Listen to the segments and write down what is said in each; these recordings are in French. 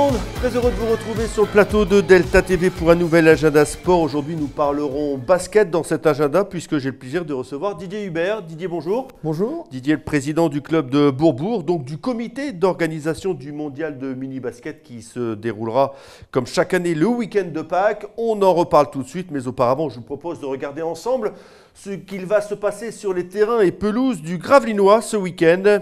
monde, très heureux de vous retrouver sur le plateau de Delta TV pour un nouvel agenda sport. Aujourd'hui, nous parlerons basket dans cet agenda puisque j'ai le plaisir de recevoir Didier Hubert. Didier, bonjour. Bonjour. Didier est le président du club de Bourbourg, donc du comité d'organisation du mondial de mini-basket qui se déroulera comme chaque année le week-end de Pâques. On en reparle tout de suite, mais auparavant, je vous propose de regarder ensemble ce qu'il va se passer sur les terrains et pelouses du Gravelinois ce week-end,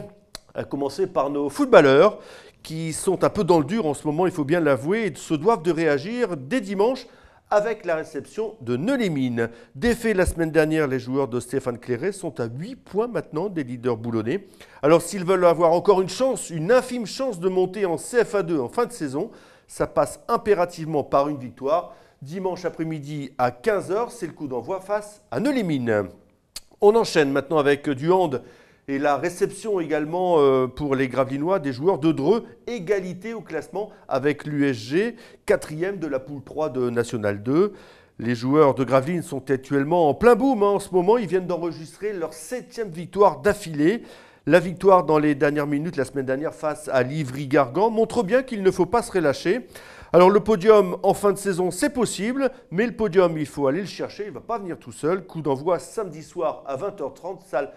à commencer par nos footballeurs qui sont un peu dans le dur en ce moment, il faut bien l'avouer, et se doivent de réagir dès dimanche avec la réception de Neulémine. Défait la semaine dernière, les joueurs de Stéphane Cléret sont à 8 points maintenant des leaders boulonnais. Alors s'ils veulent avoir encore une chance, une infime chance de monter en CFA2 en fin de saison, ça passe impérativement par une victoire. Dimanche après-midi à 15h, c'est le coup d'envoi face à Neulémine. On enchaîne maintenant avec du hand. Et la réception également pour les Gravelinois des joueurs de Dreux, égalité au classement avec l'USG, 4e de la poule 3 de National 2. Les joueurs de Gravelines sont actuellement en plein boom en ce moment. Ils viennent d'enregistrer leur 7e victoire d'affilée. La victoire dans les dernières minutes la semaine dernière face à Livry-Gargan montre bien qu'il ne faut pas se relâcher. Alors le podium en fin de saison, c'est possible, mais le podium, il faut aller le chercher. Il ne va pas venir tout seul. Coup d'envoi samedi soir à 20h30, salle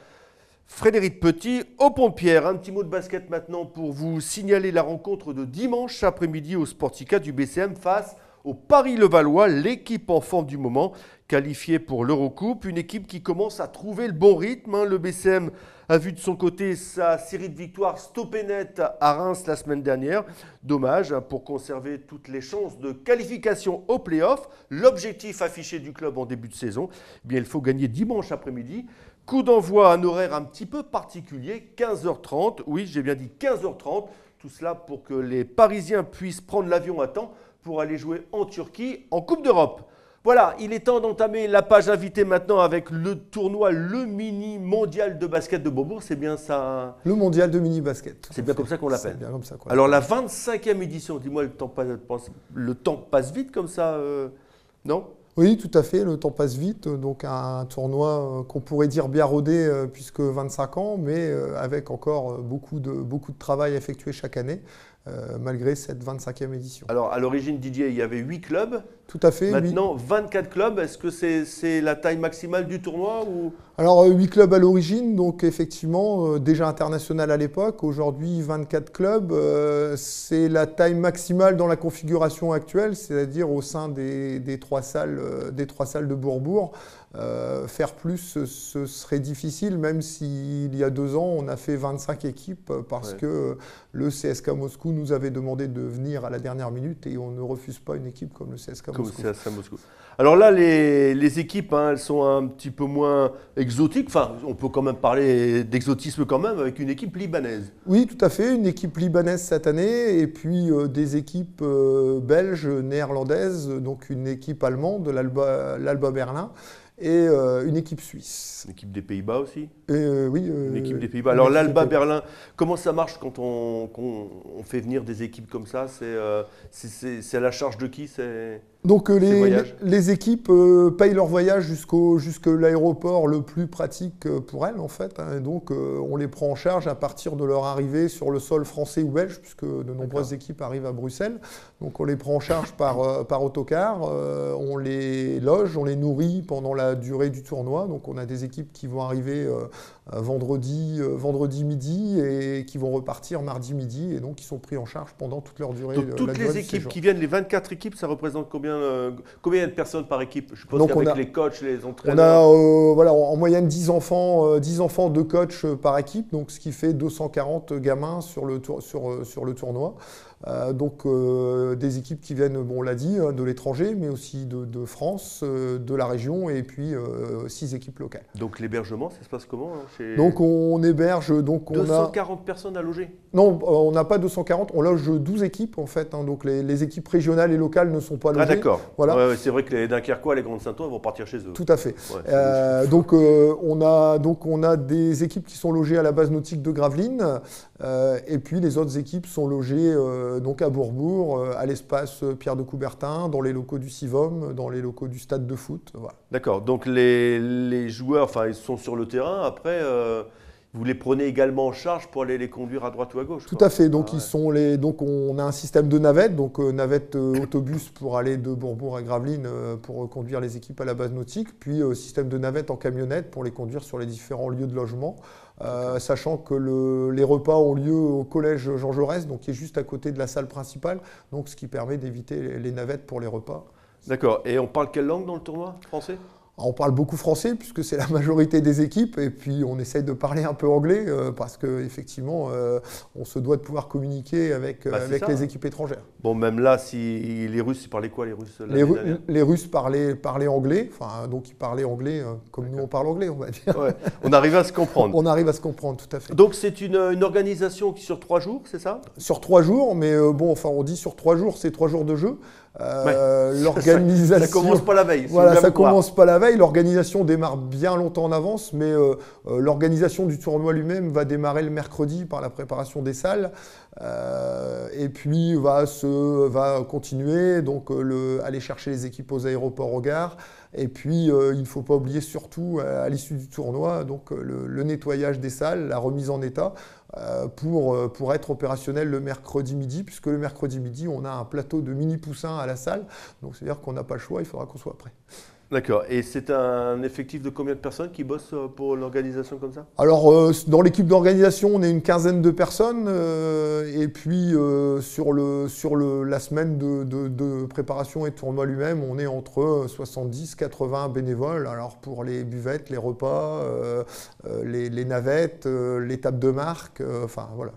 Frédéric Petit, au Pont-de-Pierre. Un petit mot de basket maintenant pour vous signaler la rencontre de dimanche après-midi au Sportica du BCM face au Paris-Levallois, l'équipe en forme du moment, qualifiée pour l'Eurocoupe. Une équipe qui commence à trouver le bon rythme. Le BCM a vu de son côté sa série de victoires stoppée net à Reims la semaine dernière. Dommage pour conserver toutes les chances de qualification au play-off. L'objectif affiché du club en début de saison, eh bien, il faut gagner dimanche après-midi. Coup d'envoi à un horaire un petit peu particulier, 15h30. Oui, j'ai bien dit 15h30. Tout cela pour que les Parisiens puissent prendre l'avion à temps pour aller jouer en Turquie en Coupe d'Europe. Voilà, il est temps d'entamer la page invitée maintenant avec le tournoi, le mini mondial de basket de Bourbourg. C'est bien ça? Le mondial de mini-basket. C'est bien comme ça qu'on l'appelle. C'est bien comme ça. Alors la 25e édition, dis-moi, le temps passe vite comme ça, non? Oui, tout à fait, le temps passe vite. Donc un tournoi qu'on pourrait dire bien rodé puisque 25 ans, mais avec encore beaucoup de travail effectué chaque année, malgré cette 25e édition. Alors à l'origine, Didier, il y avait 8 clubs. Tout à fait. Maintenant, 24 clubs. Est-ce que c'est la taille maximale du tournoi ou... Alors 8 clubs à l'origine, donc effectivement déjà international à l'époque. Aujourd'hui 24 clubs, c'est la taille maximale dans la configuration actuelle, c'est-à-dire au sein des trois salles de Bourbourg. Faire plus, ce serait difficile, même s'il y a 2 ans, on a fait 25 équipes parce que le CSK Moscou nous avait demandé de venir à la dernière minute et on ne refuse pas une équipe comme le CSK Moscou. Alors là, les équipes, elles sont un petit peu moins exotiques. Enfin, on peut quand même parler d'exotisme quand même avec une équipe libanaise. Oui, tout à fait, une équipe libanaise cette année et puis des équipes belges, néerlandaises, donc une équipe allemande, l'Alba Berlin. Et une équipe suisse. Une équipe des Pays-Bas aussi? Oui. Une équipe des Pays-Bas. Alors l'Alba Berlin, comment ça marche quand on fait venir des équipes comme ça? C'est à la charge de qui? Donc les équipes payent leur voyage jusqu'à l'aéroport le plus pratique pour elles en fait. Et donc on les prend en charge à partir de leur arrivée sur le sol français ou belge, puisque de nombreuses équipes arrivent à Bruxelles. Donc on les prend en charge par autocar, on les loge, on les nourrit pendant la durée du tournoi. Donc on a des équipes qui vont arriver vendredi midi et qui vont repartir mardi midi et donc ils sont pris en charge pendant toute leur durée. Donc toutes les équipes qui viennent, les 24 équipes, ça représente combien de personnes par équipe? Je pense qu'avec les coachs, les entraîneurs... On a en moyenne 10 enfants de coach par équipe, donc ce qui fait 240 gamins sur le tournoi. Donc des équipes qui viennent, on l'a dit, de l'étranger, mais aussi de France, de la région, et puis 6 équipes locales. Donc l'hébergement, ça se passe comment Donc on héberge... 240 personnes à loger? Non, on n'a pas 240, on loge 12 équipes en fait, donc les équipes régionales et locales ne sont pas logées. Ah d'accord, voilà. Ouais, c'est vrai que les Dunkerquois, les Grandes Saintois vont partir chez eux. Tout à fait. Donc on a des équipes qui sont logées à la base nautique de Gravelines, et puis les autres équipes sont logées donc à Bourbourg, à l'espace Pierre de Coubertin, dans les locaux du Civom, dans les locaux du stade de foot. Voilà. D'accord, donc les joueurs, ils sont sur le terrain, après vous les prenez également en charge pour aller les conduire à droite ou à gauche. Tout à fait. Donc, donc on a un système de navettes, donc navette autobus pour aller de Bourbourg à Gravelines pour conduire les équipes à la base nautique, puis système de navettes en camionnette pour les conduire sur les différents lieux de logement, sachant que les repas ont lieu au collège Jean Jaurès, donc qui est juste à côté de la salle principale, donc ce qui permet d'éviter les navettes pour les repas. D'accord. Et on parle quelle langue dans le tournoi? Français? On parle beaucoup français puisque c'est la majorité des équipes et puis on essaye de parler un peu anglais parce qu'effectivement on se doit de pouvoir communiquer avec les équipes étrangères. Bon, même là, si les Russes, ils parlaient quoi les Russes? Les Russes parlaient anglais, enfin donc ils parlaient anglais comme nous on parle anglais, on va dire. Ouais. On arrive à se comprendre. On arrive à se comprendre, tout à fait. Donc c'est une organisation qui sur 3 jours, c'est ça? Sur 3 jours, mais bon, enfin on dit sur 3 jours, c'est 3 jours de jeu. L'organisation. Ça commence pas la veille. Voilà, ça commence pas la veille. L'organisation démarre bien longtemps en avance, mais l'organisation du tournoi lui-même va démarrer le mercredi par la préparation des salles, et puis va continuer donc aller chercher les équipes aux aéroports, aux gares. Et puis, il ne faut pas oublier surtout, à l'issue du tournoi, donc, le nettoyage des salles, la remise en état, pour être opérationnel le mercredi midi, puisque le mercredi midi, on a un plateau de mini-poussins à la salle. Donc, c'est-à-dire qu'on n'a pas le choix, il faudra qu'on soit prêt. D'accord. Et c'est un effectif de combien de personnes qui bossent pour l'organisation comme ça? Alors, dans l'équipe d'organisation, on est une quinzaine de personnes. Et puis, sur la semaine de préparation et de tournoi lui-même, on est entre 70 et 80 bénévoles. Alors, pour les buvettes, les repas, les navettes, les tables de marque, enfin, voilà,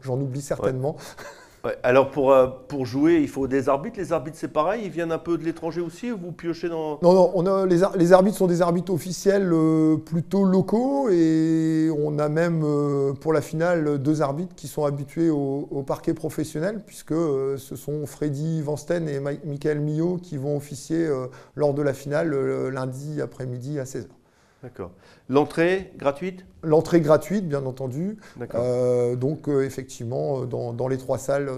j'en oublie certainement. Ouais. Ouais. Alors pour jouer, il faut des arbitres. Les arbitres, c'est pareil, ils viennent un peu de l'étranger aussi, ou vous piochez dans... Non, les arbitres sont des arbitres officiels plutôt locaux, et on a même pour la finale 2 arbitres qui sont habitués au parquet professionnel, puisque ce sont Freddy Vansten et Michael Millot qui vont officier lors de la finale lundi après-midi à 16h. D'accord. L'entrée gratuite? L'entrée gratuite, bien entendu. Donc, effectivement, dans les 3 salles.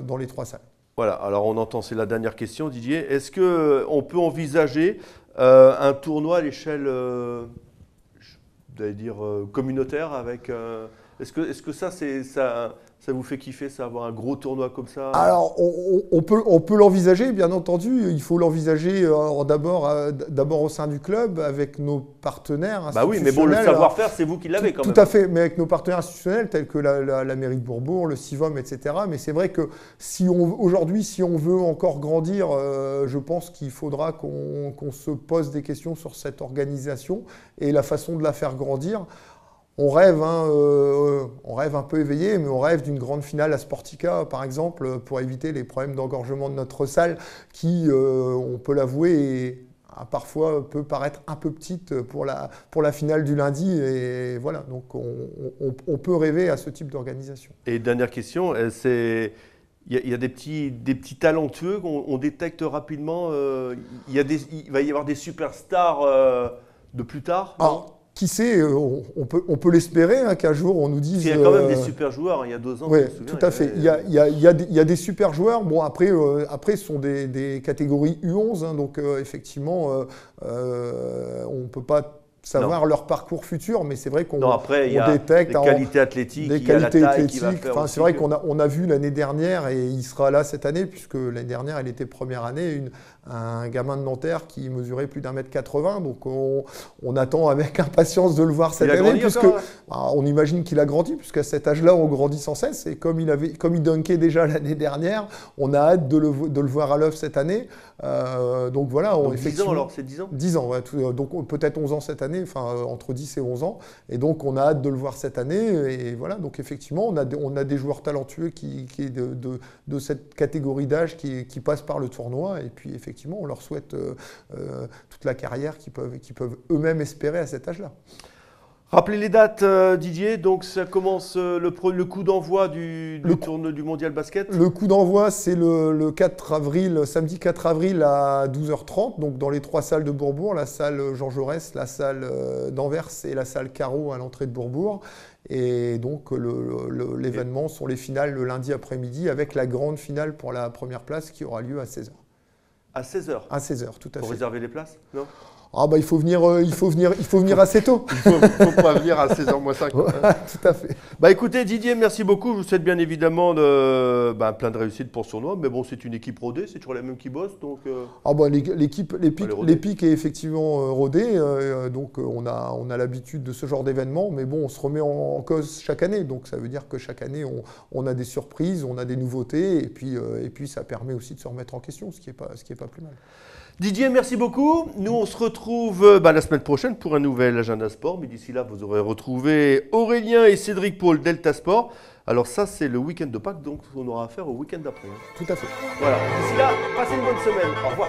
Voilà, alors on entend, c'est la dernière question, Didier. Est-ce qu'on peut envisager un tournoi à l'échelle, communautaire avec... Est-ce que ça vous fait kiffer, ça, avoir un gros tournoi comme ça? Alors, on peut l'envisager, bien entendu. Il faut l'envisager d'abord au sein du club, avec nos partenaires institutionnels. Bah oui, mais bon, le savoir-faire, c'est vous qui l'avez quand même. Tout à fait, mais avec nos partenaires institutionnels, tels que la mairie de Bourbourg, le CIVOM, etc. Mais c'est vrai que aujourd'hui, si on veut encore grandir, je pense qu'il faudra qu'on se pose des questions sur cette organisation et la façon de la faire grandir. On rêve un peu éveillé, mais on rêve d'une grande finale à Sportica, par exemple, pour éviter les problèmes d'engorgement de notre salle qui, on peut l'avouer, parfois peut paraître un peu petite pour la finale du lundi. Et voilà, donc on peut rêver à ce type d'organisation. Et dernière question, il y a des petits talentueux qu'on détecte rapidement. Il va y avoir des superstars de plus tard, non? Qui sait, on peut l'espérer, qu'un jour on nous dise... Il y a quand même des super joueurs, il y a 2 ans. Oui, tout à fait. Il y a des super joueurs. Bon, après ce sont des catégories U11, donc effectivement, on ne peut pas savoir leur parcours futur, mais c'est vrai qu'on détecte des qualités athlétiques, des qualités athlétiques. Enfin, c'est vrai qu'on a vu l'année dernière, et il sera là cette année, puisque l'année dernière, elle était première année, un gamin de Nanterre qui mesurait plus d'1m80, donc on attend avec impatience de le voir cette année, puisque on imagine qu'il a grandi, puisqu'à cet âge-là, on grandit sans cesse, et comme il dunkait déjà l'année dernière, on a hâte de le voir à l'œuvre cette année. Donc voilà. Donc 10 ans alors, c'est 10 ans 10 ans, ouais, donc peut-être 11 ans cette année, enfin entre 10 et 11 ans, et donc on a hâte de le voir cette année, et voilà, donc effectivement on a des joueurs talentueux qui de cette catégorie d'âge qui passent par le tournoi, et puis effectivement on leur souhaite toute la carrière qu'ils peuvent eux-mêmes espérer à cet âge-là. Rappelez les dates, Didier. Donc ça commence le coup d'envoi du mondial basket. Le coup d'envoi, c'est le 4 avril, samedi 4 avril à 12h30, donc dans les 3 salles de Bourbourg, la salle Jean Jaurès, la salle d'Anvers et la salle Carreau à l'entrée de Bourbourg. Et donc l'événement sont les finales le lundi après-midi, avec la grande finale pour la première place qui aura lieu à 16h. À 16h? À 16h, tout à fait. Pour réserver les places? Non? Ah bah il faut venir assez tôt. Il faut pas venir à 16h moins 5. Ouais, tout à fait. Bah écoutez Didier, merci beaucoup. Je vous souhaite bien évidemment plein de réussites pour ce tournoi. Mais bon, c'est une équipe rodée, c'est toujours la même qui bosse. Donc, Ah bah l'EPIC est effectivement rodée. Donc on a l'habitude de ce genre d'événement. Mais bon, on se remet en cause chaque année. Donc ça veut dire que chaque année, on a des surprises, on a des nouveautés. Et puis ça permet aussi de se remettre en question, ce qui est pas plus mal. Didier, merci beaucoup. Nous, on se retrouve la semaine prochaine pour un nouvel agenda sport. Mais d'ici là, vous aurez retrouvé Aurélien et Cédric Paul Delta Sport. Alors ça, c'est le week-end de Pâques, donc on aura affaire au week-end d'après. Tout à fait. Voilà. D'ici là, passez une bonne semaine. Au revoir.